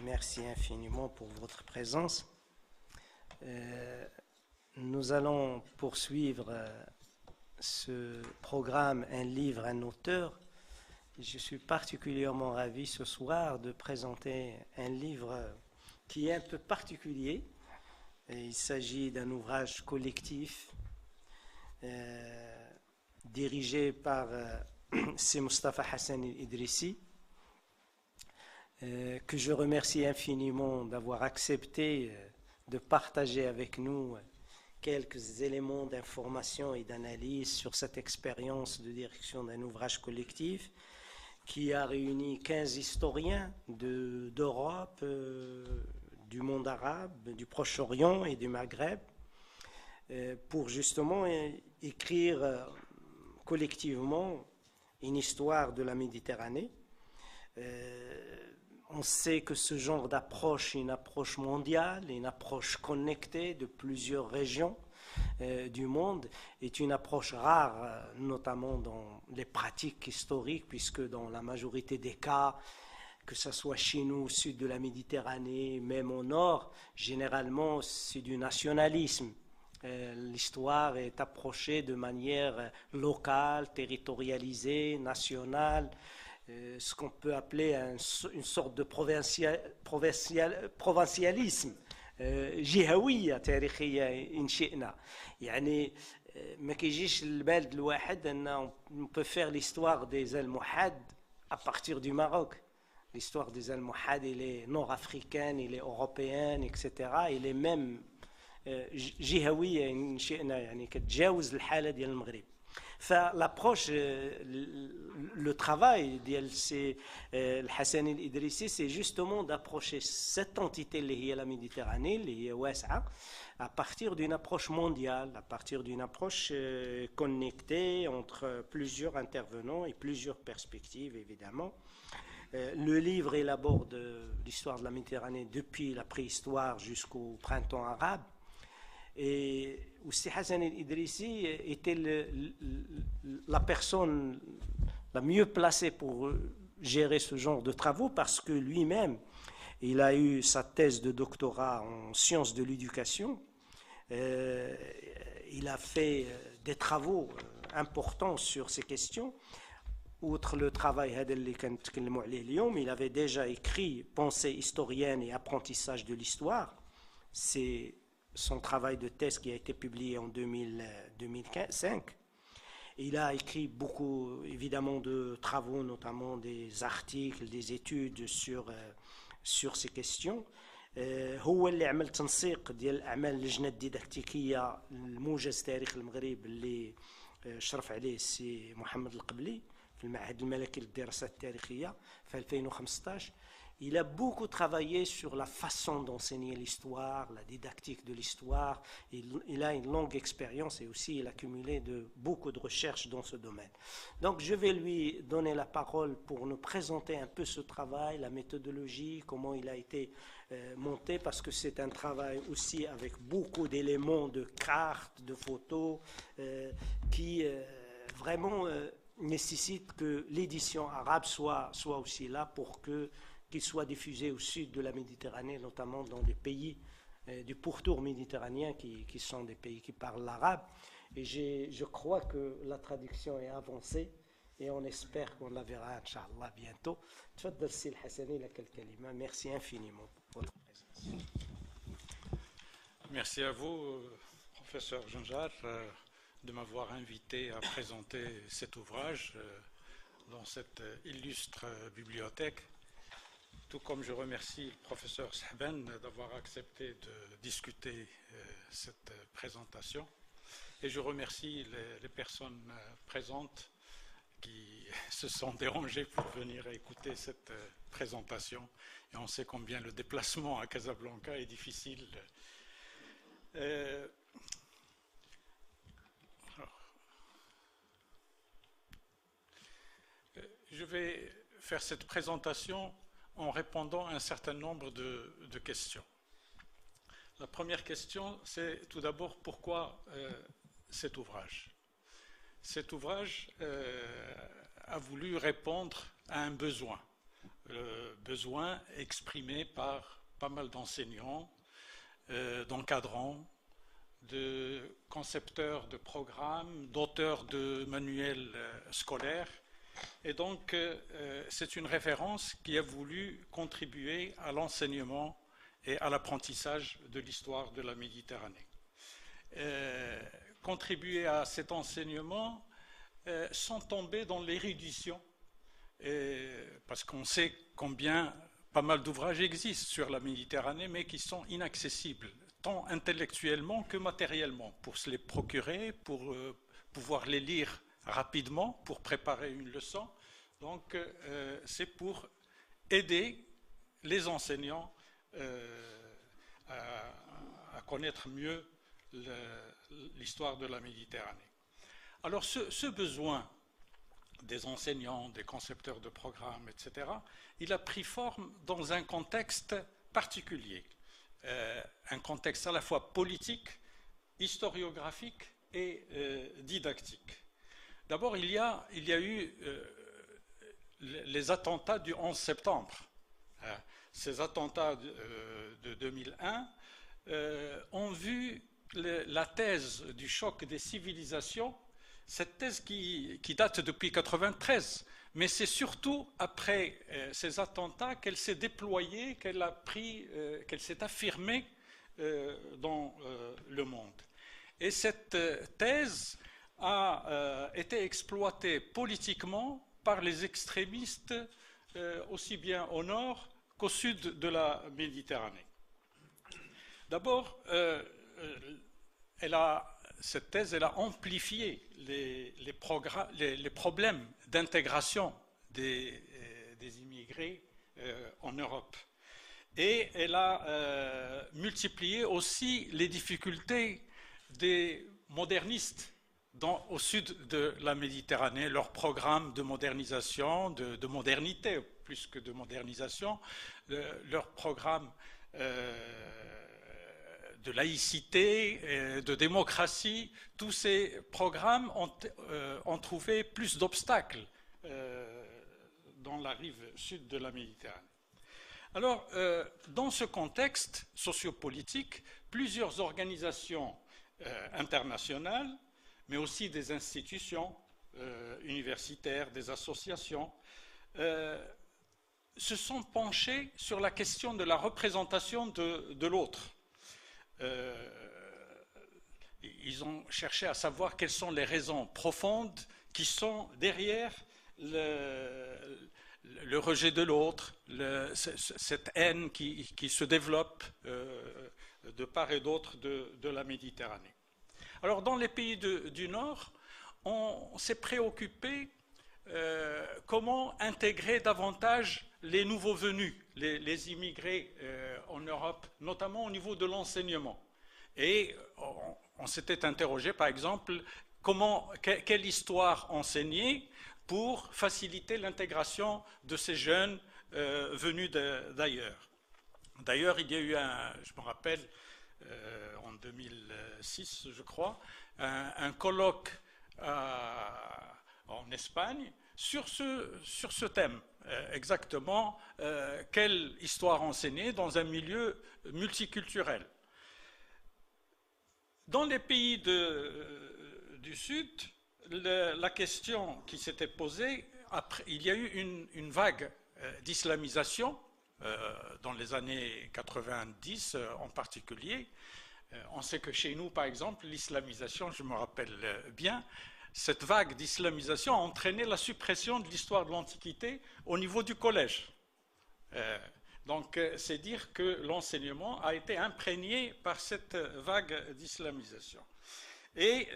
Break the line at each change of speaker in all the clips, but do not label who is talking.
Merci infiniment pour votre présence. Nous allons poursuivre ce programme Un livre, un auteur. Je suis particulièrement ravi ce soir de présenter un livre qui est un peu particulier. Il s'agit d'un ouvrage collectif dirigé par C. Mustafa Hassan Idrissi, que je remercie infiniment d'avoir accepté de partager avec nous quelques éléments d'information et d'analyse sur cette expérience de direction d'un ouvrage collectif qui a réuni 15 historiens d'Europe, du monde arabe, du Proche-Orient et du Maghreb, pour justement écrire collectivement une histoire de la Méditerranée. On sait que ce genre d'approche est une approche mondiale, une approche connectée de plusieurs régions du monde, est une approche rare, notamment dans les pratiques historiques, puisque dans la majorité des cas, que ce soit chez nous au sud de la Méditerranée, même au nord, généralement c'est du nationalisme. L'histoire est approchée de manière locale, territorialisée, nationale, ce qu'on peut appeler une sorte de provincialisme جهوية تاريخية إن شئنا يعني ما كيجيش للبال الواحد أن on peut faire l'histoire des Almohades à partir du Maroc. L'histoire des Almohades, elle est nord-africaine, elle est européenne, etc. Elle est même جهوية إن شئنا يعني كتجاوز الحالة ديال المغرب. L'approche, le travail de Hassan el-Idrissi, c'est justement d'approcher cette entité, la Méditerranée, à partir d'une approche mondiale, à partir d'une approche connectée entre plusieurs intervenants et plusieurs perspectives, évidemment. Le livre élabore l'histoire de la Méditerranée depuis la préhistoire jusqu'au printemps arabe. Et aussi Hassan el-Idrissi était la personne la mieux placée pour gérer ce genre de travaux parce que lui-même, il a eu sa thèse de doctorat en sciences de l'éducation. Il a fait des travaux importants sur ces questions. Outre le travail il avait déjà écrit Pensée historienne et apprentissage de l'histoire. C'est son travail de thèse qui a été publié en 2005. Il a écrit beaucoup, évidemment, de travaux, notamment des articles, des études sur ces questions. هو اللي عمل تنسيق ديال الأعمال اللجنة الديداكتيكية الموجز تاريخ المغرب اللي شرف عليه السي محمد القبلي في المعهد الملكي للدراسات التاريخية في 2015. Il a beaucoup travaillé sur la façon d'enseigner l'histoire, la didactique de l'histoire. Il a une longue expérience et aussi il a cumulé beaucoup de recherches dans ce domaine. Donc je vais lui donner la parole pour nous présenter un peu ce travail, la méthodologie, comment il a été monté, parce que c'est un travail aussi avec beaucoup d'éléments de cartes, de photos, qui vraiment nécessite que l'édition arabe soit aussi là pour qu'il soit diffusé au sud de la Méditerranée, notamment dans les pays du pourtour méditerranéen qui sont des pays qui parlent l'arabe. Et je crois que la traduction est avancée et on espère qu'on la verra, Inch'Allah, bientôt. تفضل سي الحسني لك الكلمة. Merci infiniment pour votre présence.
Merci à vous, professeur Janjar, de m'avoir invité à présenter cet ouvrage dans cette illustre bibliothèque. Tout comme je remercie le professeur Sahben d'avoir accepté de discuter cette présentation. Et je remercie les personnes présentes qui se sont dérangées pour venir écouter cette présentation. Et on sait combien le déplacement à Casablanca est difficile. Je vais faire cette présentation en répondant à un certain nombre de questions. La première question, c'est tout d'abord pourquoi cet ouvrage. Cet ouvrage a voulu répondre à un besoin besoin exprimé par pas mal d'enseignants, d'encadrants, de concepteurs de programmes, d'auteurs de manuels scolaires. Et donc, c'est une référence qui a voulu contribuer à l'enseignement et à l'apprentissage de l'histoire de la Méditerranée. Contribuer à cet enseignement sans tomber dans l'érudition, parce qu'on sait combien pas mal d'ouvrages existent sur la Méditerranée, mais qui sont inaccessibles, tant intellectuellement que matériellement, pour se les procurer, pour pouvoir les lire rapidement, pour préparer une leçon. Donc, c'est pour aider les enseignants à connaître mieux l'histoire de la Méditerranée. Alors, ce besoin des enseignants, des concepteurs de programmes, etc., il a pris forme dans un contexte particulier, un contexte à la fois politique, historiographique et didactique. D'abord, il y a eu les attentats du 11 septembre. Ces attentats de 2001 ont vu la thèse du choc des civilisations, cette thèse qui date depuis 1993, mais c'est surtout après ces attentats qu'elle s'est déployée, qu'elle s'est affirmée dans le monde. Et cette thèse a été exploitée politiquement par les extrémistes aussi bien au nord qu'au sud de la Méditerranée. D'abord, cette thèse elle a amplifié les problèmes d'intégration des immigrés en Europe. Et elle a multiplié aussi les difficultés des modernistes au sud de la Méditerranée, leur programme de modernisation, de modernité plus que de modernisation, leur programme de laïcité, de démocratie, tous ces programmes ont trouvé plus d'obstacles dans la rive sud de la Méditerranée. Alors, dans ce contexte sociopolitique, plusieurs organisations internationales, mais aussi des institutions universitaires, des associations, se sont penchées sur la question de la représentation de l'autre. Ils ont cherché à savoir quelles sont les raisons profondes qui sont derrière le rejet de l'autre, cette haine qui se développe de part et d'autre de la Méditerranée. Alors, dans les pays du Nord, on s'est préoccupé comment intégrer davantage les nouveaux venus, les immigrés en Europe, notamment au niveau de l'enseignement. Et on s'était interrogé, par exemple, quelle histoire enseigner pour faciliter l'intégration de ces jeunes venus d'ailleurs. D'ailleurs, il y a eu je me rappelle, en 2006, je crois, un colloque en Espagne sur ce thème, exactement, quelle histoire enseigner dans un milieu multiculturel. Dans les pays du Sud, la question qui s'était posée, il y a eu une vague d'islamisation dans les années 90 en particulier. On sait que chez nous, par exemple, l'islamisation, je me rappelle bien, cette vague d'islamisation a entraîné la suppression de l'histoire de l'Antiquité au niveau du collège. Donc, c'est dire que l'enseignement a été imprégné par cette vague d'islamisation. Et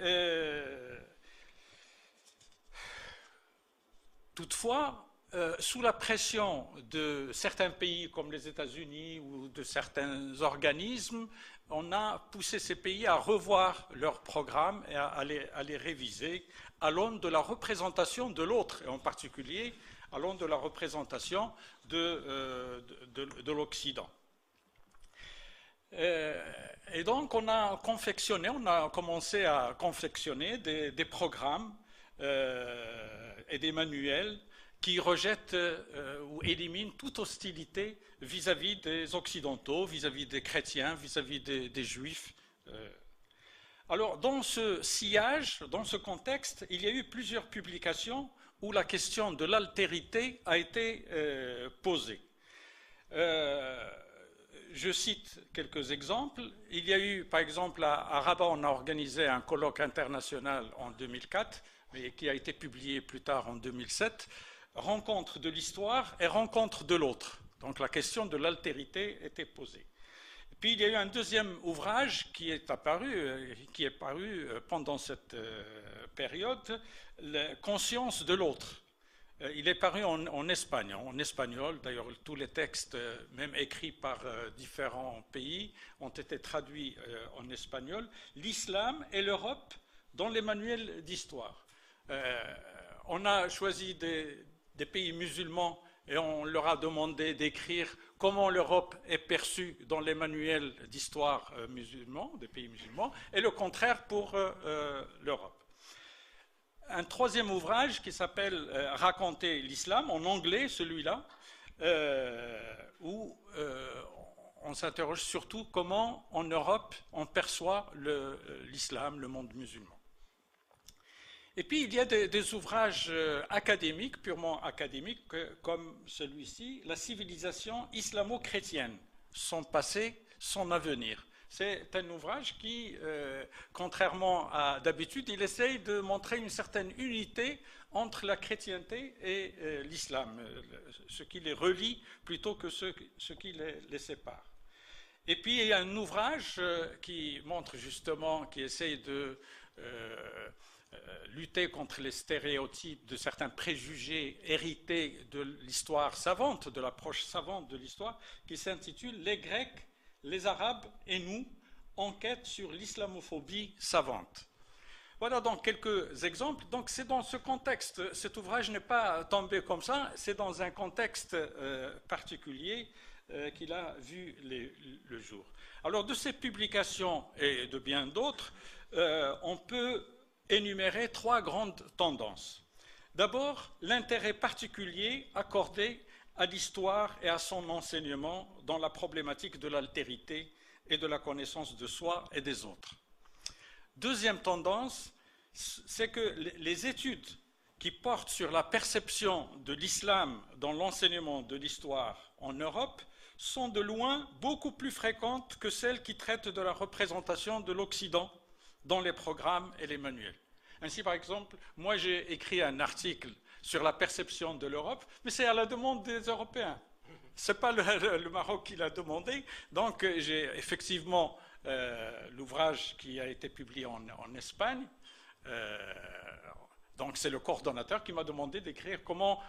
toutefois, sous la pression de certains pays comme les États-Unis ou de certains organismes, on a poussé ces pays à revoir leurs programmes et à les réviser à l'aune de la représentation de l'autre, et en particulier à l'aune de la représentation de l'Occident. Et donc on a commencé à confectionner des programmes et des manuels qui rejette ou élimine toute hostilité vis-à-vis des Occidentaux, vis-à-vis des chrétiens, vis-à-vis des Juifs. Alors, dans ce sillage, dans ce contexte, il y a eu plusieurs publications où la question de l'altérité a été posée. Je cite quelques exemples. Il y a eu, par exemple, à Rabat, on a organisé un colloque international en 2004, mais qui a été publié plus tard en 2007, Rencontre de l'histoire et rencontre de l'autre. Donc la question de l'altérité était posée. Et puis il y a eu un deuxième ouvrage qui est paru pendant cette période, la Conscience de l'autre. Il est paru en espagnol. D'ailleurs, tous les textes, même écrits par différents pays, ont été traduits en espagnol. L'islam et l'Europe dans les manuels d'histoire. On a choisi des pays musulmans et on leur a demandé d'écrire comment l'Europe est perçue dans les manuels d'histoire musulmans, des pays musulmans, et le contraire pour l'Europe. Un troisième ouvrage qui s'appelle Raconter l'islam, en anglais celui-là, où on s'interroge surtout comment en Europe on perçoit l'islam, le monde musulman. Et puis il y a des ouvrages académiques, purement académiques, comme celui-ci, La civilisation islamo-chrétienne, son passé, son avenir. C'est un ouvrage qui, contrairement à d'habitude, il essaye de montrer une certaine unité entre la chrétienté et l'islam, ce qui les relie plutôt que ce qui les sépare. Et puis il y a un ouvrage qui montre justement, qui essaye de lutter contre les stéréotypes de certains préjugés hérités de l'histoire savante, de l'approche savante de l'histoire, qui s'intitule « Les Grecs, les Arabes et nous, enquête sur l'islamophobie savante ». Voilà donc quelques exemples. Donc c'est dans ce contexte, cet ouvrage n'est pas tombé comme ça, c'est dans un contexte particulier qu'il a vu le jour. Alors de ces publications et de bien d'autres, on peut énumérer trois grandes tendances. D'abord, l'intérêt particulier accordé à l'histoire et à son enseignement dans la problématique de l'altérité et de la connaissance de soi et des autres. Deuxième tendance, c'est que les études qui portent sur la perception de l'islam dans l'enseignement de l'histoire en Europe sont de loin beaucoup plus fréquentes que celles qui traitent de la représentation de l'Occident dans les programmes et les manuels. Ainsi, par exemple, moi j'ai écrit un article sur la perception de l'Europe, mais c'est à la demande des Européens. Ce n'est pas le Maroc qui l'a demandé. Donc j'ai effectivement l'ouvrage qui a été publié en Espagne. Donc c'est le coordonnateur qui m'a demandé d'écrire comment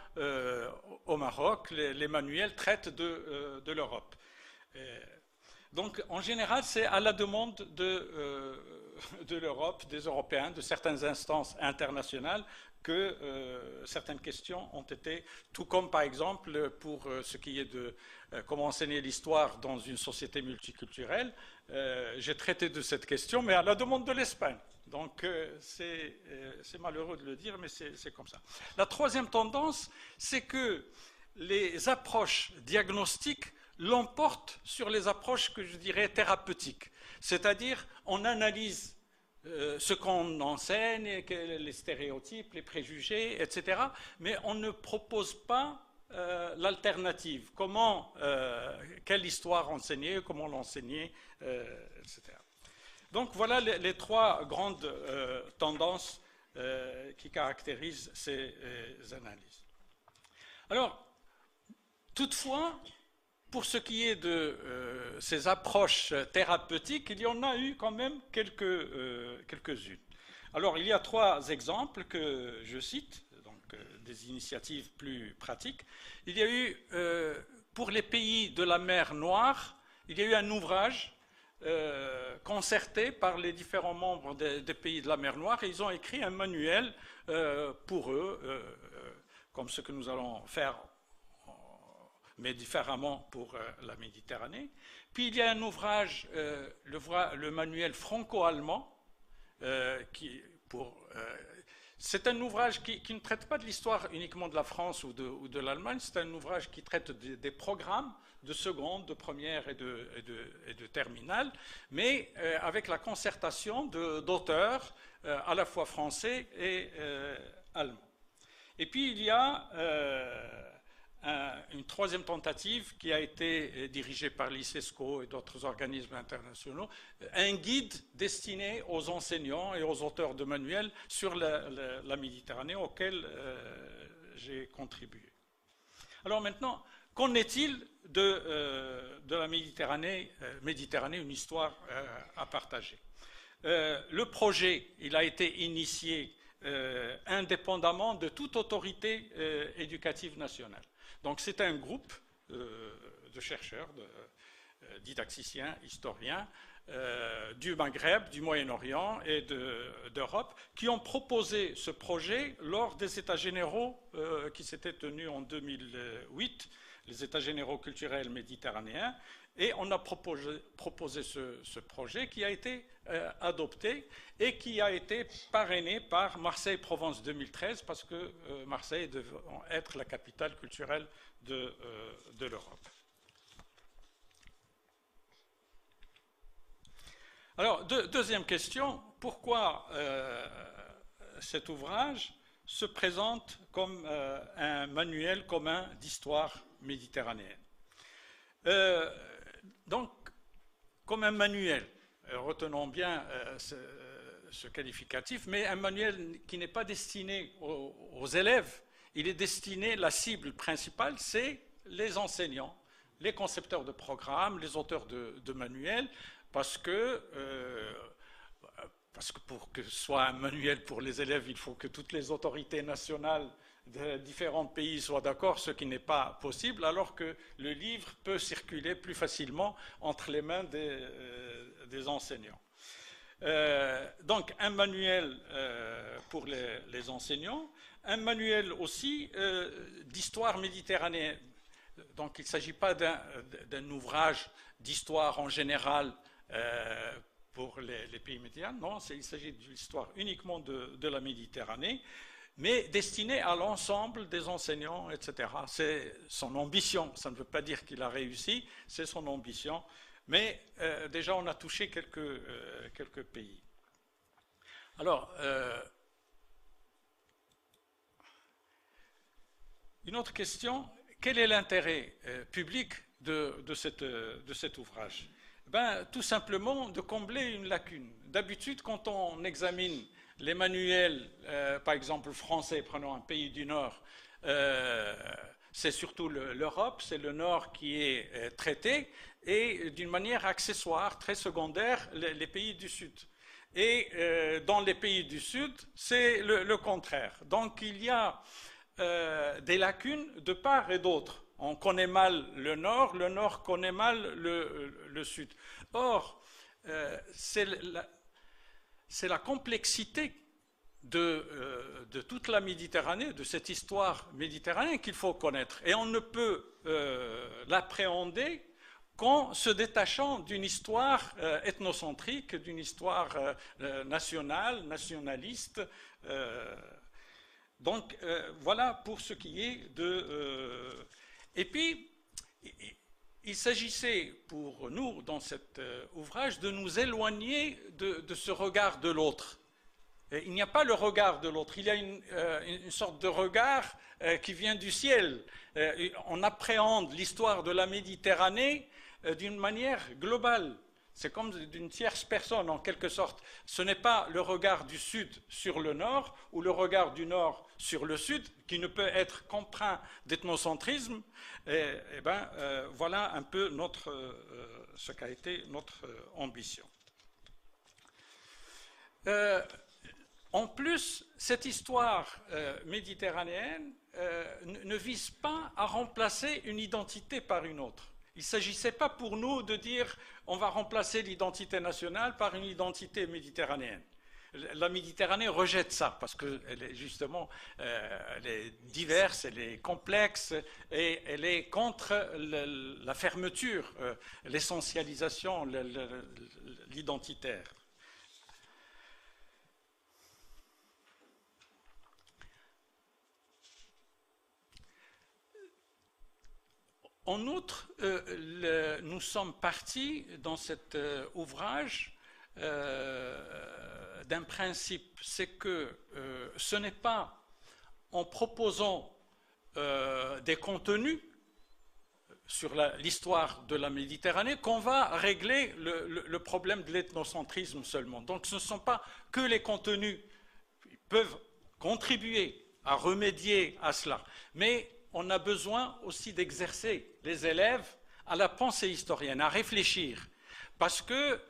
au Maroc les manuels traitent de l'Europe. Donc en général c'est à la demande de l'Europe, des Européens, de certaines instances internationales que certaines questions ont été, tout comme par exemple pour ce qui est de comment enseigner l'histoire dans une société multiculturelle, j'ai traité de cette question, mais à la demande de l'Espagne. Donc c'est malheureux de le dire, mais c'est comme ça. La troisième tendance, c'est que les approches diagnostiques l'emportent sur les approches que je dirais thérapeutiques. C'est-à-dire, on analyse ce qu'on enseigne, les stéréotypes, les préjugés, etc. Mais on ne propose pas l'alternative. Quelle histoire enseigner, comment l'enseigner, etc. Donc voilà les trois grandes tendances qui caractérisent ces analyses. Alors, toutefois, pour ce qui est de ces approches thérapeutiques, il y en a eu quand même quelques-unes. Alors, il y a trois exemples que je cite, donc des initiatives plus pratiques. Il y a eu, pour les pays de la mer Noire, il y a eu un ouvrage concerté par les différents membres des pays de la mer Noire, et ils ont écrit un manuel pour eux, comme ce que nous allons faire, mais différemment pour la Méditerranée. Puis il y a un ouvrage, le manuel franco-allemand, c'est un ouvrage qui ne traite pas de l'histoire uniquement de la France ou de l'Allemagne, c'est un ouvrage qui traite des programmes de seconde, de première et de terminale, mais avec la concertation d'auteurs à la fois français et allemands. Et puis il y a une troisième tentative qui a été dirigée par l'ICESCO et d'autres organismes internationaux, un guide destiné aux enseignants et aux auteurs de manuels sur la Méditerranée auquel j'ai contribué. Alors maintenant, qu'en est-il de la Méditerranée, une histoire à partager? Le projet, il a été initié indépendamment de toute autorité éducative nationale. Donc c'est un groupe de chercheurs, didacticiens, historiens du Maghreb, du Moyen-Orient et d'Europe qui ont proposé ce projet lors des États généraux qui s'étaient tenus en 2008, les États généraux culturels méditerranéens, et on a proposé ce projet qui a été adopté et qui a été parrainé par Marseille-Provence 2013 parce que Marseille devait être la capitale culturelle de l'Europe. Alors, deuxième question, pourquoi cet ouvrage se présente comme un manuel commun d'histoire méditerranéenne? Donc, comme un manuel, retenons bien ce qualificatif, mais un manuel qui n'est pas destiné aux élèves, il est destiné, la cible principale, c'est les enseignants, les concepteurs de programmes, les auteurs de manuels, parce que pour que ce soit un manuel pour les élèves, il faut que toutes les autorités nationales de différents pays soient d'accord, ce qui n'est pas possible, alors que le livre peut circuler plus facilement entre les mains des enseignants. Donc un manuel pour les enseignants, un manuel aussi d'histoire méditerranéenne. Donc il ne s'agit pas d'un ouvrage d'histoire en général pour les pays méditerranéens, non, il s'agit d'une histoire uniquement de la Méditerranée, mais destiné à l'ensemble des enseignants, etc. C'est son ambition, ça ne veut pas dire qu'il a réussi, c'est son ambition, mais déjà on a touché quelques pays. Alors, une autre question, quel est l'intérêt public de cet ouvrage? Tout simplement de combler une lacune. D'habitude, quand on examine les manuels, par exemple français, prenons un pays du Nord, c'est surtout l'Europe, c'est le Nord qui est traité, et d'une manière accessoire, très secondaire, les pays du Sud. Et dans les pays du Sud, c'est le contraire. Donc il y a des lacunes de part et d'autre. On connaît mal le Nord connaît mal le Sud. Or, c'est la complexité de toute la Méditerranée, de cette histoire méditerranéenne qu'il faut connaître. Et on ne peut l'appréhender qu'en se détachant d'une histoire ethnocentrique, d'une histoire nationale, nationaliste. Donc, voilà pour ce qui est de... Et puis, il s'agissait pour nous, dans cet ouvrage, de nous éloigner de ce regard de l'autre. Il n'y a pas le regard de l'autre, il y a une sorte de regard qui vient du ciel. On appréhende l'histoire de la Méditerranée d'une manière globale. C'est comme d'une tierce personne, en quelque sorte. Ce n'est pas le regard du Sud sur le Nord ou le regard du Nord sur le Sud, qui ne peut être qu'empreint d'ethnocentrisme. Voilà un peu ce qu'a été notre ambition. En plus, cette histoire méditerranéenne ne vise pas à remplacer une identité par une autre. Il ne s'agissait pas pour nous de dire on va remplacer l'identité nationale par une identité méditerranéenne. La Méditerranée rejette ça parce qu'elle est justement elle est diverse, elle est complexe et elle est contre la fermeture, l'essentialisation, l'identitaire. En outre, nous sommes partis dans cet ouvrage d'un principe, c'est que ce n'est pas en proposant des contenus sur l'histoire de la Méditerranée qu'on va régler le problème de l'ethnocentrisme seulement. Donc ce ne sont pas que les contenus qui peuvent contribuer à remédier à cela, mais on a besoin aussi d'exercer les élèves à la pensée historienne, à réfléchir, parce que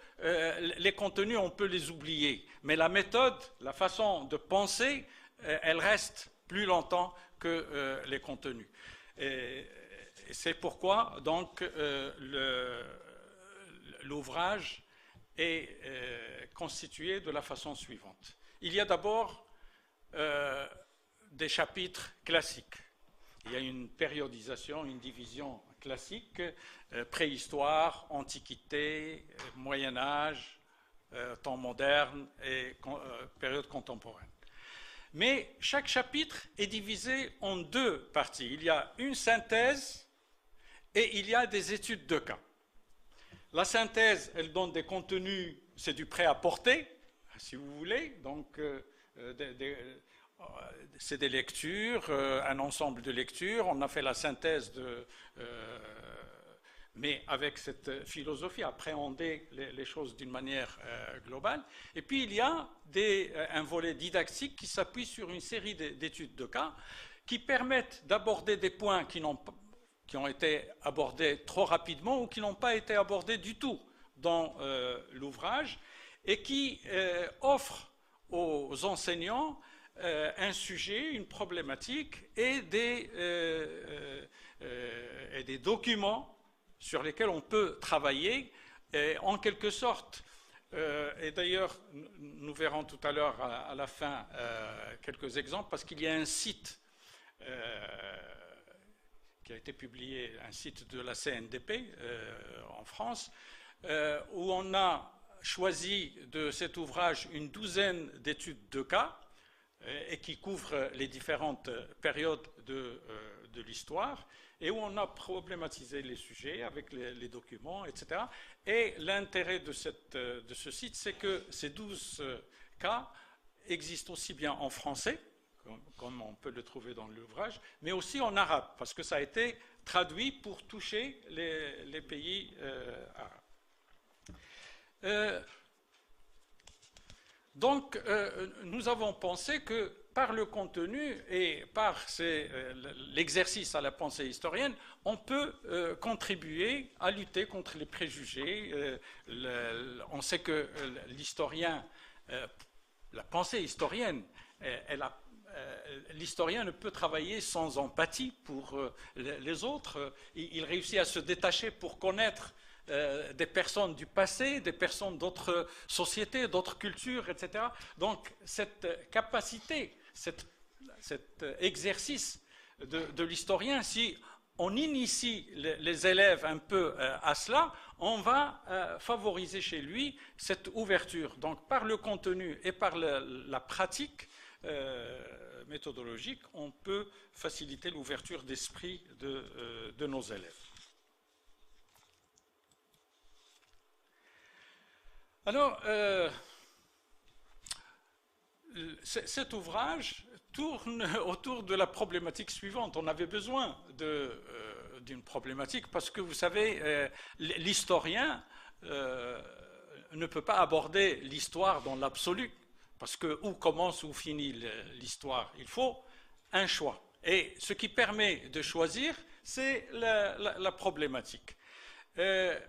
les contenus, on peut les oublier, mais la méthode, la façon de penser, elle reste plus longtemps que les contenus. Et c'est pourquoi donc l'ouvrage est constitué de la façon suivante. Il y a d'abord des chapitres classiques. Il y a une périodisation, une division classique, préhistoire, antiquité, Moyen-Âge, temps moderne et période contemporaine. Mais chaque chapitre est divisé en deux parties. Il y a une synthèse et il y a des études de cas. La synthèse, elle donne des contenus, c'est du prêt-à-porter, si vous voulez, donc c'est des lectures, un ensemble de lectures. On a fait la synthèse mais avec cette philosophie, appréhender les choses d'une manière globale. Et puis il y a un volet didactique qui s'appuie sur une série d'études de cas qui permettent d'aborder des points qui ont été abordés trop rapidement ou qui n'ont pas été abordés du tout dans l'ouvrage et qui offrent aux enseignants un sujet, une problématique et des documents sur lesquels on peut travailler en quelque sorte. Et d'ailleurs, nous verrons tout à l'heure à la fin quelques exemples, parce qu'il y a un site qui a été publié, un site de la CNDP en France, où on a choisi de cet ouvrage une douzaine d'études de cas et qui couvrent les différentes périodes de l'histoire, et où on a problématisé les sujets avec les documents, etc. Et l'intérêt de ce site, c'est que ces 12 cas existent aussi bien en français, comme on peut le trouver dans l'ouvrage, mais aussi en arabe, parce que ça a été traduit pour toucher les pays arabes. Donc, nous avons pensé que par le contenu et par l'exercice à la pensée historienne, on peut contribuer à lutter contre les préjugés. On sait que l'historien, la pensée historienne, l'historien ne peut travailler sans empathie pour les autres. Il réussit à se détacher pour connaître des personnes du passé, des personnes d'autres sociétés, d'autres cultures, etc. Donc cette capacité, cet exercice de l'historien, si on initie les élèves un peu à cela, on va favoriser chez lui cette ouverture. Donc par le contenu et par la pratique méthodologique, on peut faciliter l'ouverture d'esprit de nos élèves. Alors, cet ouvrage tourne autour de la problématique suivante. On avait besoin d'une problématique parce que, vous savez, l'historien ne peut pas aborder l'histoire dans l'absolu, parce que où commence, où finit l'histoire? Il faut un choix. Et ce qui permet de choisir, c'est la problématique.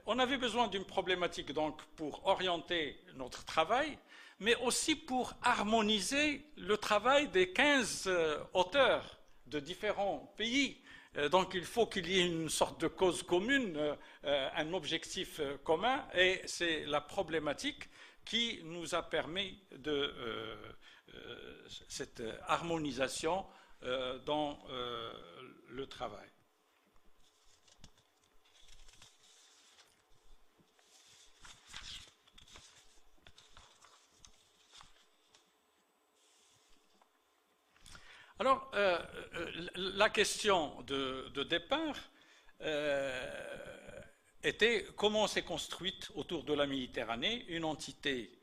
On avait besoin d'une problématique donc pour orienter notre travail, mais aussi pour harmoniser le travail des 15 auteurs de différents pays. Donc il faut qu'il y ait une sorte de cause commune, un objectif commun, et c'est la problématique qui nous a permis cette harmonisation dans le travail. Alors, la question de départ, était comment s'est construite autour de la Méditerranée une entité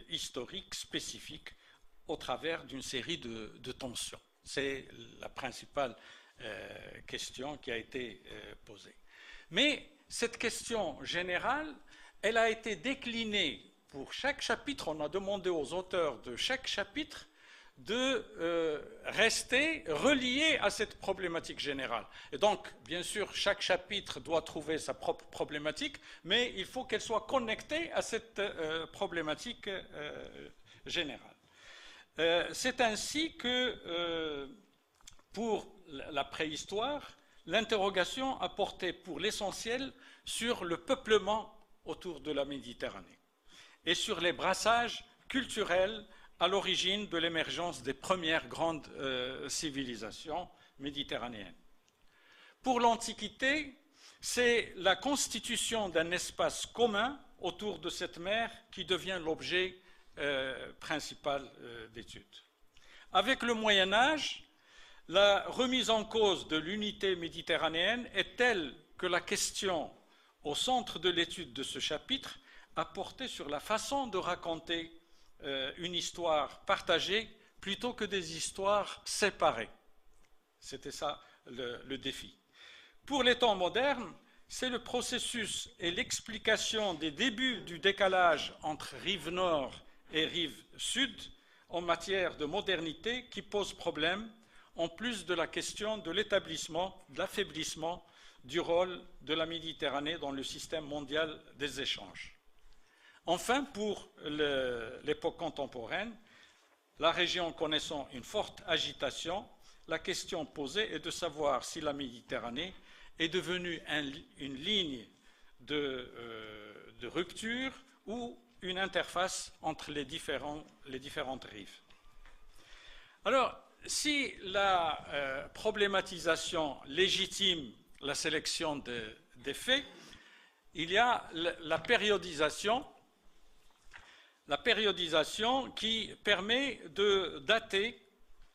historique spécifique au travers d'une série de tensions. C'est la principale question qui a été posée. Mais cette question générale, elle a été déclinée pour chaque chapitre. On a demandé aux auteurs de chaque chapitre de rester reliés à cette problématique générale. Et donc, bien sûr, chaque chapitre doit trouver sa propre problématique, mais il faut qu'elle soit connectée à cette problématique générale. C'est ainsi que, pour la préhistoire, l'interrogation a porté pour l'essentiel sur le peuplement autour de la Méditerranée et sur les brassages culturels à l'origine de l'émergence des premières grandes civilisations méditerranéennes. Pour l'Antiquité, c'est la constitution d'un espace commun autour de cette mer qui devient l'objet principal d'étude. Avec le Moyen Âge, la remise en cause de l'unité méditerranéenne est telle que la question au centre de l'étude de ce chapitre a porté sur la façon de raconter une histoire partagée plutôt que des histoires séparées. C'était ça le défi. Pour les temps modernes, c'est le processus et l'explication des débuts du décalage entre rive nord et rive sud en matière de modernité qui pose problème, en plus de la question de l'établissement, de l'affaiblissement du rôle de la Méditerranée dans le système mondial des échanges. Enfin, pour l'époque contemporaine, la région connaissant une forte agitation, la question posée est de savoir si la Méditerranée est devenue une ligne de rupture ou une interface entre les différentes rives. Alors, si la problématisation légitime la sélection des faits, il y a la périodisation qui permet de dater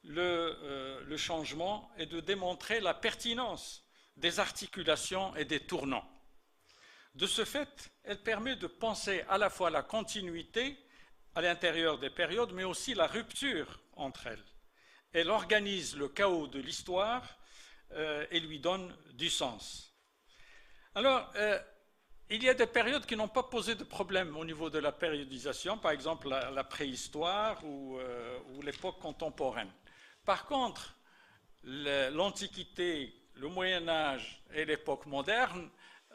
le changement et de démontrer la pertinence des articulations et des tournants. De ce fait, elle permet de penser à la fois la continuité à l'intérieur des périodes, mais aussi la rupture entre elles. Elle organise le chaos de l'histoire et lui donne du sens. Alors, il y a des périodes qui n'ont pas posé de problème au niveau de la périodisation, par exemple la préhistoire ou l'époque contemporaine. Par contre, l'Antiquité, le Moyen-Âge et l'époque moderne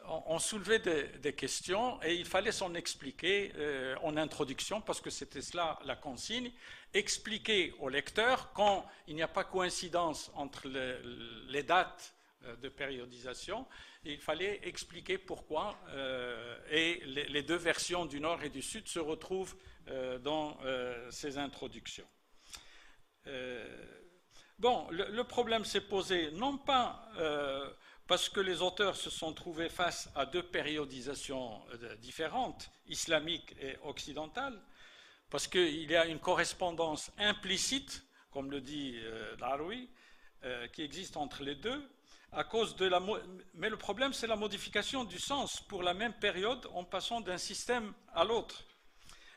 ont soulevé des questions et il fallait s'en expliquer en introduction parce que c'était cela la consigne, expliquer au lecteur quand il n'y a pas coïncidence entre les dates de périodisation, il fallait expliquer pourquoi et les deux versions du Nord et du Sud se retrouvent dans ces introductions. Bon, le problème s'est posé non pas parce que les auteurs se sont trouvés face à deux périodisations différentes, islamique et occidentale, parce qu'il y a une correspondance implicite, comme le dit Laroui, qui existe entre les deux, à cause de mais le problème, c'est la modification du sens pour la même période en passant d'un système à l'autre.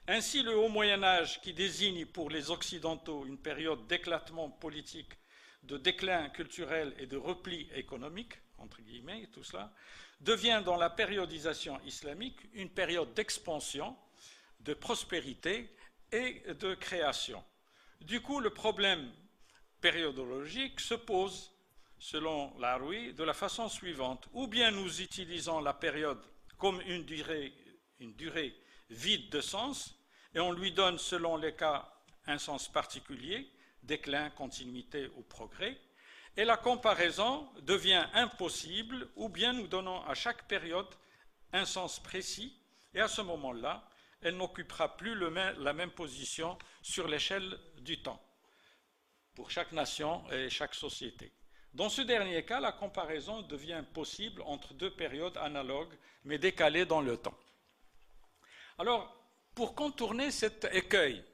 Ainsi, le Haut Moyen-Âge, qui désigne pour les Occidentaux une période d'éclatement politique, de déclin culturel et de repli économique, entre guillemets, tout cela, devient dans la périodisation islamique une période d'expansion, de prospérité et de création. Du coup, le problème périodologique se pose, selon Laroui, de la façon suivante. Ou bien nous utilisons la période comme une durée vide de sens, et on lui donne, selon les cas, un sens particulier, déclin, continuité ou progrès, et la comparaison devient impossible, ou bien nous donnons à chaque période un sens précis, et à ce moment-là, elle n'occupera plus la même position sur l'échelle du temps, pour chaque nation et chaque société. Dans ce dernier cas, la comparaison devient possible entre deux périodes analogues, mais décalées dans le temps. Alors, pour contourner cet écueil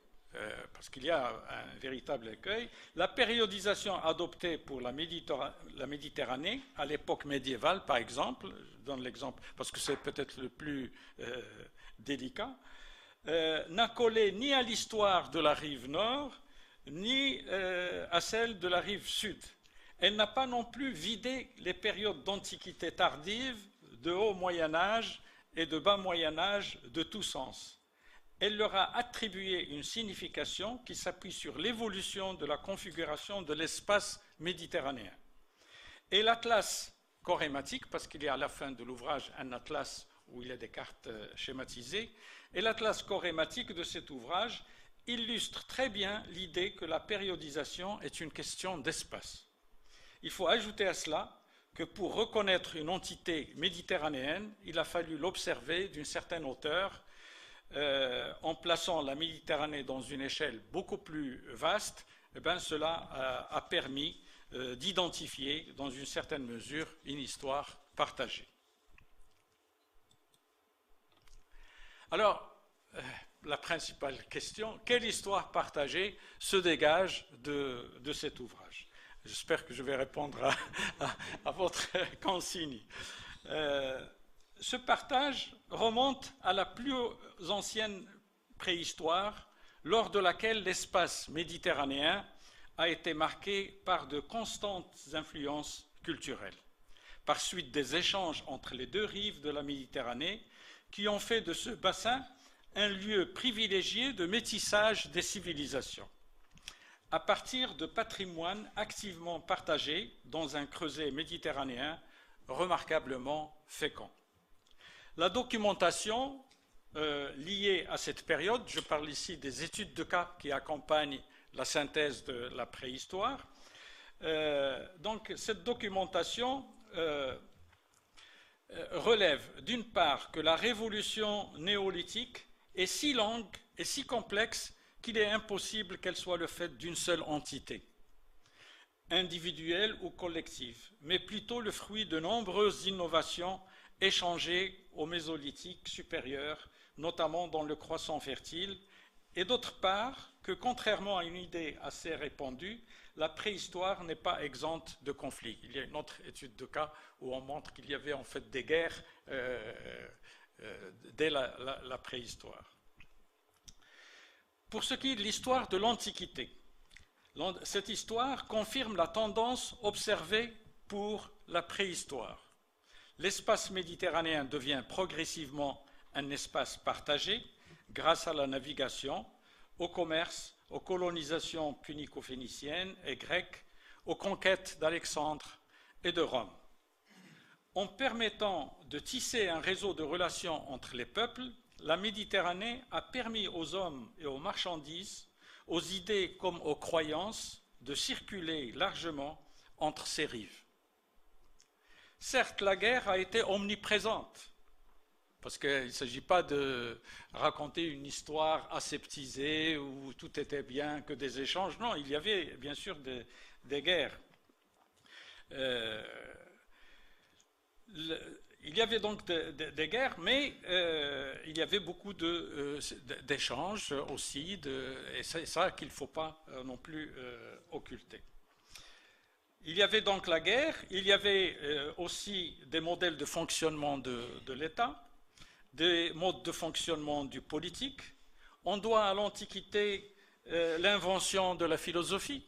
parce qu'il y a un véritable écueil, la périodisation adoptée pour la Méditerranée, à l'époque médiévale par exemple, je donne l'exemple parce que c'est peut-être le plus délicat, n'a collé ni à l'histoire de la rive nord, ni à celle de la rive sud. Elle n'a pas non plus vidé les périodes d'antiquité tardive, de haut Moyen-Âge et de bas Moyen-Âge de tout sens. Elle leur a attribué une signification qui s'appuie sur l'évolution de la configuration de l'espace méditerranéen. Et l'atlas chorématique, parce qu'il y a à la fin de l'ouvrage un atlas où il y a des cartes schématisées, et l'atlas chorématique de cet ouvrage illustre très bien l'idée que la périodisation est une question d'espace. Il faut ajouter à cela que pour reconnaître une entité méditerranéenne, il a fallu l'observer d'une certaine hauteur, en plaçant la Méditerranée dans une échelle beaucoup plus vaste. Cela a permis d'identifier dans une certaine mesure une histoire partagée. Alors, la principale question, quelle histoire partagée se dégage de cet ouvrage? J'espère que je vais répondre à votre consigne. Ce partage remonte à la plus ancienne préhistoire, lors de laquelle l'espace méditerranéen a été marqué par de constantes influences culturelles, par suite des échanges entre les deux rives de la Méditerranée, qui ont fait de ce bassin un lieu privilégié de métissage des civilisations, à partir de patrimoines activement partagés dans un creuset méditerranéen remarquablement fécond. La documentation liée à cette période, je parle ici des études de cas qui accompagnent la synthèse de la préhistoire, donc cette documentation relève d'une part que la révolution néolithique est si longue et si complexe qu'il est impossible qu'elle soit le fait d'une seule entité, individuelle ou collective, mais plutôt le fruit de nombreuses innovations échangées au Mésolithique supérieur, notamment dans le croissant fertile, et d'autre part que, contrairement à une idée assez répandue, la préhistoire n'est pas exempte de conflits. Il y a une autre étude de cas où on montre qu'il y avait en fait des guerres dès la préhistoire. Pour ce qui est de l'histoire de l'Antiquité, cette histoire confirme la tendance observée pour la préhistoire. L'espace méditerranéen devient progressivement un espace partagé grâce à la navigation, au commerce, aux colonisations punico-phéniciennes et grecques, aux conquêtes d'Alexandre et de Rome. En permettant de tisser un réseau de relations entre les peuples, la Méditerranée a permis aux hommes et aux marchandises, aux idées comme aux croyances, de circuler largement entre ces rives. Certes, la guerre a été omniprésente, parce qu'il ne s'agit pas de raconter une histoire aseptisée où tout était bien, que des échanges. Non, il y avait bien sûr des guerres. Il y avait donc des guerres, mais il y avait beaucoup d'échanges aussi, et c'est ça qu'il ne faut pas non plus occulter. Il y avait donc la guerre, il y avait aussi des modèles de fonctionnement de l'État, des modes de fonctionnement du politique. On doit à l'Antiquité l'invention de la philosophie,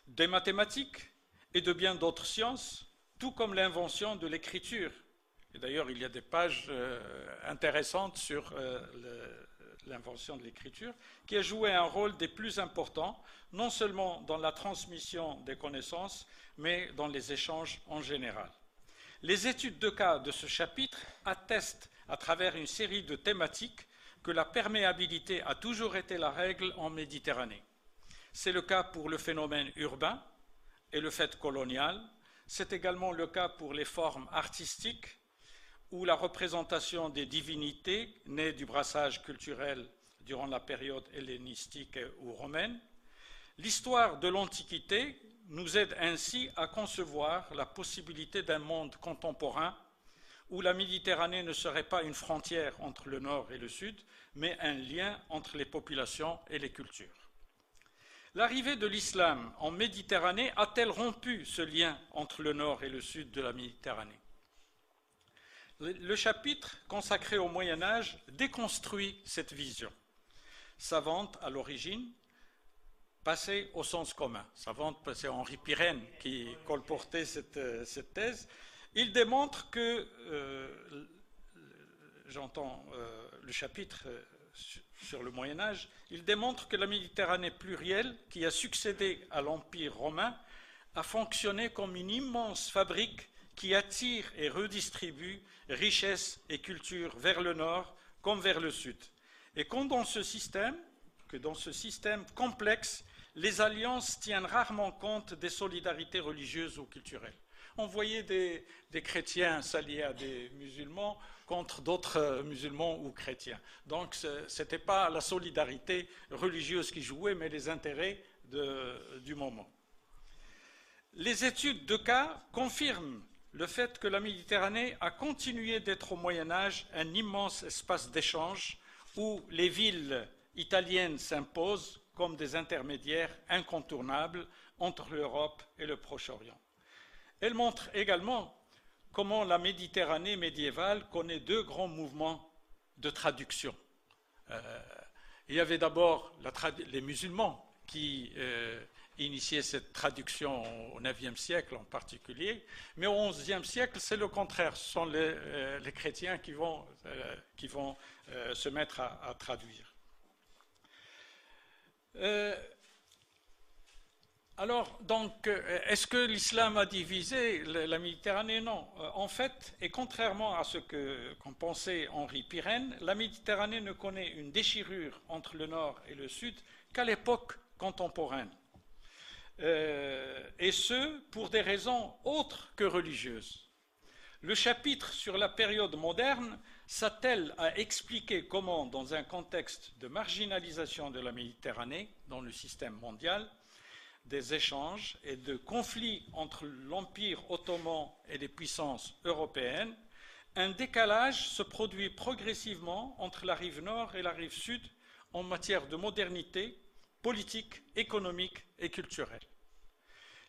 des mathématiques et de bien d'autres sciences, tout comme l'invention de l'écriture. Et d'ailleurs, il y a des pages intéressantes sur l'invention de l'écriture, qui a joué un rôle des plus importants, non seulement dans la transmission des connaissances, mais dans les échanges en général. Les études de cas de ce chapitre attestent, à travers une série de thématiques, que la perméabilité a toujours été la règle en Méditerranée. C'est le cas pour le phénomène urbain et le fait colonial. C'est également le cas pour les formes artistiques, où la représentation des divinités nées du brassage culturel durant la période hellénistique ou romaine. L'histoire de l'Antiquité nous aide ainsi à concevoir la possibilité d'un monde contemporain où la Méditerranée ne serait pas une frontière entre le nord et le sud, mais un lien entre les populations et les cultures. L'arrivée de l'islam en Méditerranée a-t-elle rompu ce lien entre le nord et le sud de la Méditerranée? Le chapitre consacré au Moyen-Âge déconstruit cette vision, savante à l'origine, passée au sens commun. Savante, c'est Henri Pirenne qui colportait cette thèse. Il démontre que, j'entends le chapitre sur le Moyen-Âge, il démontre que la Méditerranée plurielle, qui a succédé à l'Empire romain, a fonctionné comme une immense fabrique qui attire et redistribue richesses et culture vers le nord comme vers le sud. Et que dans ce système complexe, les alliances tiennent rarement compte des solidarités religieuses ou culturelles. On voyait des chrétiens s'allier à des musulmans contre d'autres musulmans ou chrétiens. Donc ce n'était pas la solidarité religieuse qui jouait, mais les intérêts du moment. Les études de cas confirment le fait que la Méditerranée a continué d'être au Moyen-Âge un immense espace d'échange où les villes italiennes s'imposent comme des intermédiaires incontournables entre l'Europe et le Proche-Orient. Elle montre également comment la Méditerranée médiévale connaît deux grands mouvements de traduction. Il y avait d'abord les musulmans qui initiaient cette traduction au IXe siècle en particulier, mais au XIe siècle, c'est le contraire. Ce sont les chrétiens qui vont se mettre à traduire. Alors, donc, est-ce que l'islam a divisé la Méditerranée? Non. En fait, et contrairement à ce qu'en pensait Henri Pirenne, la Méditerranée ne connaît une déchirure entre le nord et le sud qu'à l'époque contemporaine. Et ce, pour des raisons autres que religieuses. Le chapitre sur la période moderne s'attelle à expliquer comment, dans un contexte de marginalisation de la Méditerranée dans le système mondial, des échanges et de conflits entre l'Empire ottoman et les puissances européennes, un décalage se produit progressivement entre la rive nord et la rive sud en matière de modernité politique, économique et culturelle.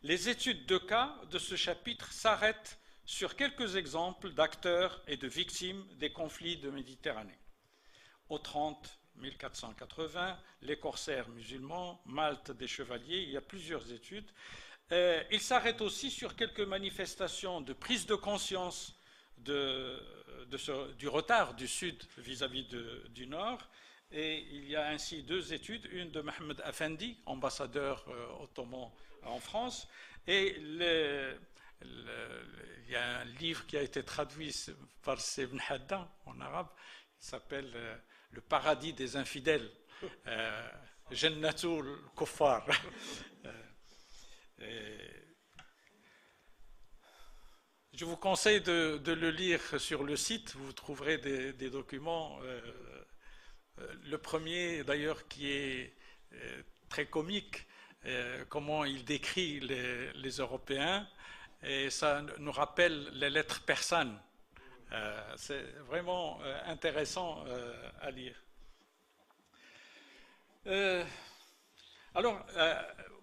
Les études de cas de ce chapitre s'arrêtent sur quelques exemples d'acteurs et de victimes des conflits de Méditerranée. Au 1480, les corsaires musulmans, Malte des chevaliers, il y a plusieurs études. Il s'arrête aussi sur quelques manifestations de prise de conscience du retard du Sud vis-à-vis du Nord. Et il y a ainsi deux études, une de Mohamed Afendi, ambassadeur ottoman en France, et il y a un livre qui a été traduit par Ibn Haddan en arabe, qui s'appelle Le paradis des infidèles, Jannatul Kuffar. Je vous conseille de le lire sur le site, vous trouverez des documents. Le premier, d'ailleurs, qui est très comique, comment il décrit les Européens, et ça nous rappelle les lettres persanes. C'est vraiment intéressant à lire.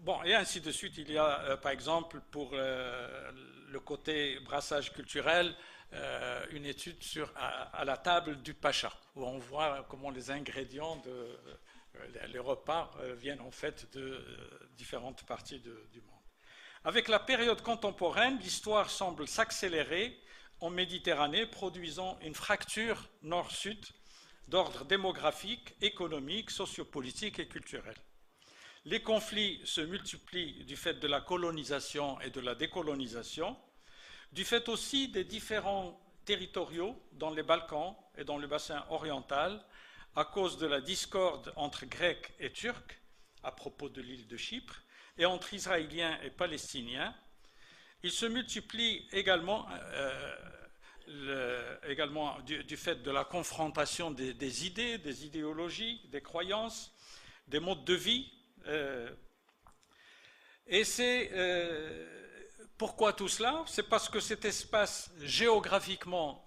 Bon, et ainsi de suite, il y a, par exemple, pour le côté brassage culturel, une étude à la table du Pacha, où on voit comment les ingrédients les repas viennent en fait de différentes parties du monde. Avec la période contemporaine, l'histoire semble s'accélérer en Méditerranée, produisant une fracture nord-sud d'ordre démographique, économique, sociopolitique et culturel. Les conflits se multiplient du fait de la colonisation et de la décolonisation, du fait aussi des différents territoriaux dans les Balkans et dans le bassin oriental, à cause de la discorde entre Grecs et Turcs à propos de l'île de Chypre, et entre Israéliens et Palestiniens. Il se multiplie également, du fait de la confrontation des idées, des idéologies, des croyances, des modes de vie. Et c'est Pourquoi tout cela? C'est parce que cet espace géographiquement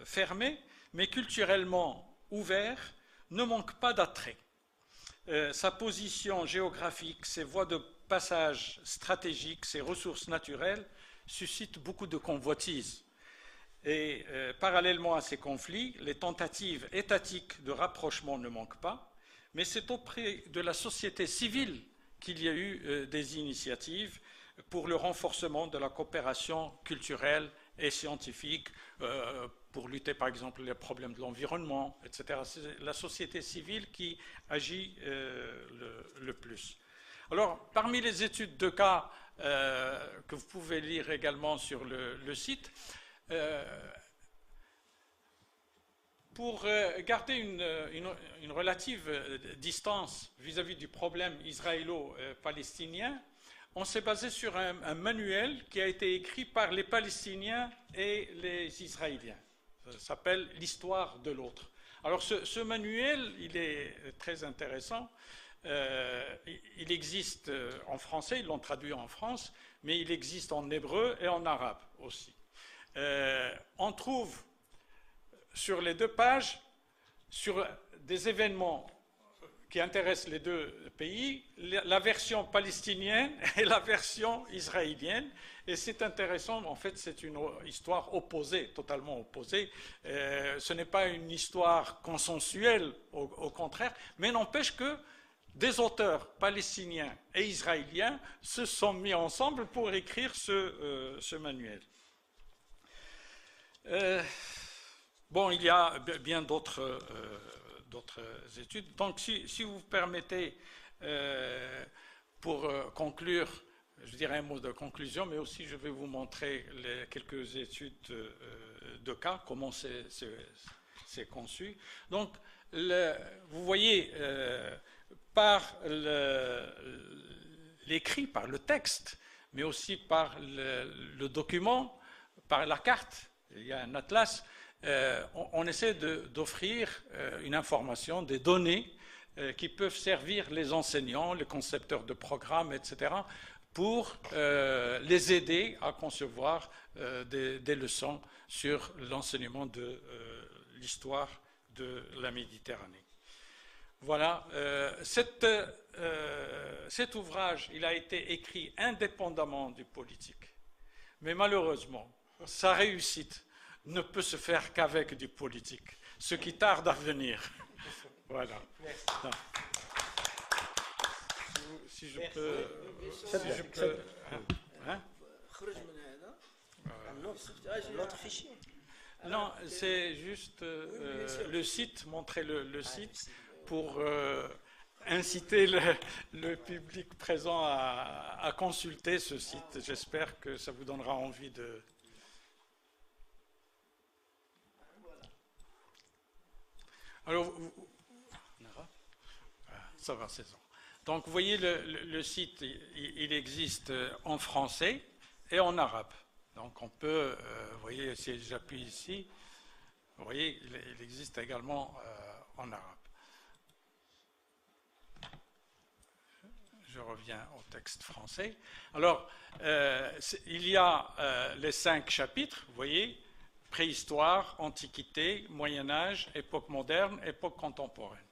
fermé, mais culturellement ouvert, ne manque pas d'attrait. Sa position géographique, ses voies de passage stratégiques, ses ressources naturelles suscitent beaucoup de convoitises. Et parallèlement à ces conflits, les tentatives étatiques de rapprochement ne manquent pas, mais c'est auprès de la société civile qu'il y a eu des initiatives pour le renforcement de la coopération culturelle et scientifique, pour lutter par exemple les problèmes de l'environnement, etc. C'est la société civile qui agit le plus. Alors, parmi les études de cas que vous pouvez lire également sur le site, pour garder une relative distance vis-à-vis du problème israélo-palestinien, on s'est basé sur un manuel qui a été écrit par les Palestiniens et les Israéliens. Ça s'appelle « L'histoire de l'autre ». Alors ce manuel, il est très intéressant. Il existe en français, ils l'ont traduit en France, mais il existe en hébreu et en arabe aussi. On trouve sur les 2 pages, sur des événements qui intéressent les 2 pays, la version palestinienne et la version israélienne. Et c'est intéressant, en fait, c'est une histoire opposée, totalement opposée. Ce n'est pas une histoire consensuelle, au contraire, mais n'empêche que des auteurs palestiniens et israéliens se sont mis ensemble pour écrire ce manuel. Bon, il y a bien d'autres études. Donc, si vous permettez, pour conclure, je dirais un mot de conclusion, mais aussi je vais vous montrer quelques études de cas, comment c'est conçu. Donc, vous voyez, par l'écrit, par le texte, mais aussi par le document, par la carte, il y a un atlas, on essaie d'offrir une information, des données qui peuvent servir les enseignants, les concepteurs de programmes, etc., pour les aider à concevoir des leçons sur l'enseignement de l'histoire de la Méditerranée. Voilà, cet ouvrage, il a été écrit indépendamment du politique, mais malheureusement, sa réussite ne peut se faire qu'avec du politique, ce qui tarde à venir. Voilà. Si je peux... Hein?
Un autre fichier.
Non, c'est juste le site, montrer le site pour inciter le public présent à consulter ce site. J'espère que ça vous donnera envie de... Alors, ça va, c'est ça. Donc, vous voyez, le site, il existe en français et en arabe. Donc, on peut, vous voyez, si j'appuie ici, vous voyez, il existe également en arabe. Je reviens au texte français. Alors, il y a les 5 chapitres, vous voyez, préhistoire, antiquité, Moyen-Âge, époque moderne, époque contemporaine.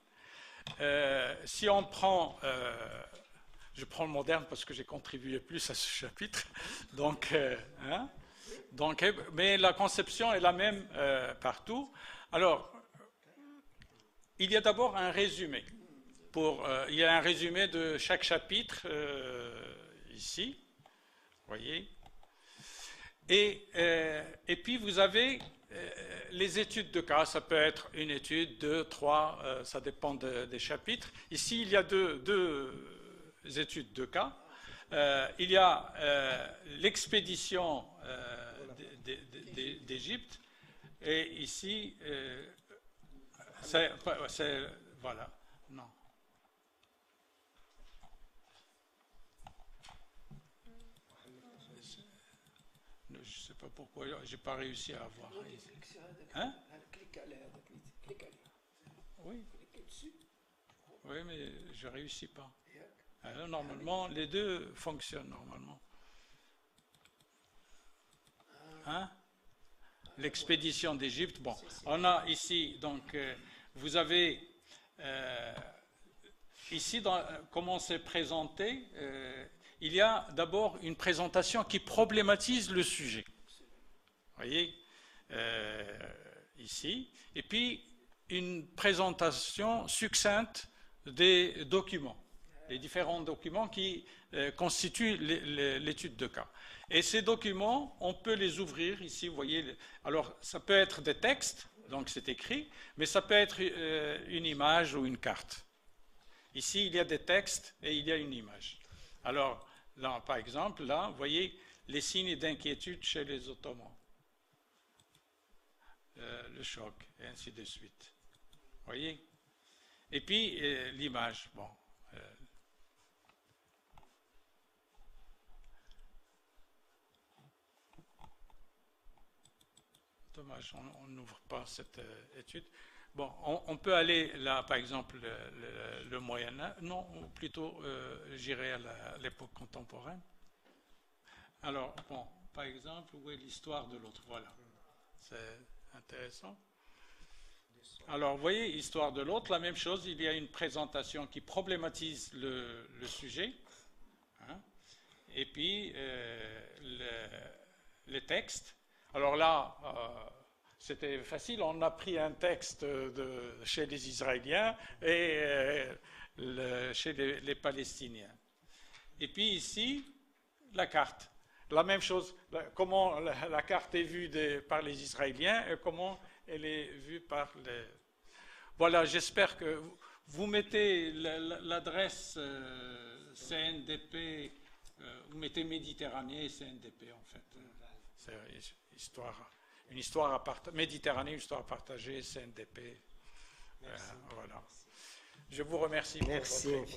Si on prend, je prends le moderne parce que j'ai contribué plus à ce chapitre, donc, mais la conception est la même partout. Alors, il y a d'abord un résumé. Il y a un résumé de chaque chapitre ici, vous voyez. Et puis vous avez les études de cas, ça peut être une étude, 2, 3, ça dépend des chapitres. Ici, il y a deux études de cas. Il y a l'expédition d'Égypte, et ici, voilà, non. Je ne sais pas pourquoi, je n'ai pas réussi à avoir. Hein? Oui. Oui, mais je ne réussis pas. Alors, normalement, les deux fonctionnent normalement. Hein? L'expédition d'Égypte. Bon, on a ici, donc, vous avez ici, comment c'est présenté, il y a d'abord une présentation qui problématise le sujet. Vous voyez, ici. Et puis, une présentation succincte des documents, les différents documents qui constituent l'étude de cas. Et ces documents, on peut les ouvrir ici, vous voyez. Alors, ça peut être des textes, donc c'est écrit, mais ça peut être une image ou une carte. Ici, il y a des textes et il y a une image. Alors, là, par exemple, là, vous voyez les signes d'inquiétude chez les Ottomans. Le choc, et ainsi de suite. Vous voyez? Et puis, l'image, bon. Dommage, on n'ouvre pas cette étude. Bon, on peut aller là, par exemple, le Moyen-Âge, non, ou plutôt, j'irai à l'époque contemporaine. Alors, bon, par exemple, où est l'histoire de l'autre? Voilà, c'est intéressant. Alors, vous voyez, histoire de l'autre, la même chose, il y a une présentation qui problématise le sujet, hein, et puis les textes. Alors là, c'était facile, on a pris un texte chez les Israéliens et chez les Palestiniens. Et puis ici, la carte. La même chose, comment la carte est vue par les Israéliens et comment elle est vue par les... Voilà, j'espère que vous mettez l'adresse CNDP, vous mettez Méditerranée et CNDP en fait. C'est une histoire Méditerranée, une histoire partagée, CNDP. Voilà. Je vous remercie.
Merci. Merci.